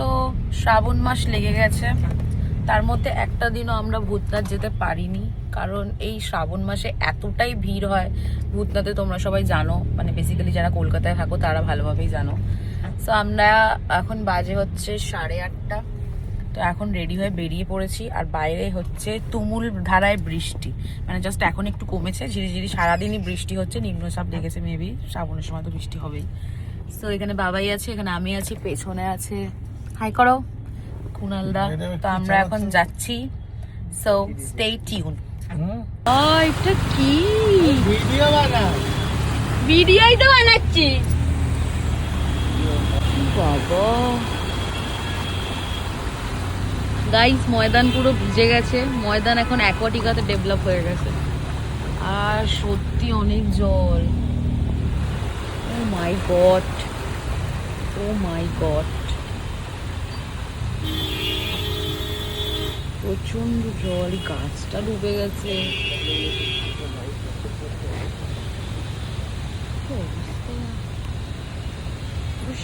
So শ্রাবণ মাস লেগে গেছে, তার মধ্যে একটা দিনও আমরা ভূতনাথ যেতে পারিনি, কারণ এই শ্রাবণ মাসে এতটাই ভিড় হয় ভূতনাথে। তোমরা সবাই জানো, মানে বেসিক্যালি যারা কলকাতায় থাকো তারা ভালোভাবেই জানো। সো আমরা এখন বাজে হচ্ছে 8:30, তো এখন রেডি হয়ে বেরিয়ে পড়েছি। আর বাইরে হচ্ছে তুমুল ধারায় বৃষ্টি, মানে জাস্ট এখন একটু কমেছে, ঝিরিঝিরি সারাদিনই বৃষ্টি হচ্ছে, নিম্নচাপ ডেকেছে, মেবি শ্রাবণের সময় তো বৃষ্টি হবেই। সো এখানে বাবাই আছে, এখানে আমি আছি, পেছনে আছে হাই করো কুনালদা। তো আমরা এখন যাচ্ছি, সো স্টে টিউন। এটা কি ভিডিওই তো বানাচ্ছি বাবা। গাইস ময়দান পুরো ভিজে গেছে, ময়দান এখন অ্যাকোয়াটিকাতে ডেভেলপ হয়ে গেছে, আর সত্যি অনেক জল। ও মাই গড, ও মাই গড, প্রচন্ড জল, গাছটা ডুবে গেছে।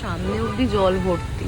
সামনে অব্দি জল ভর্তি।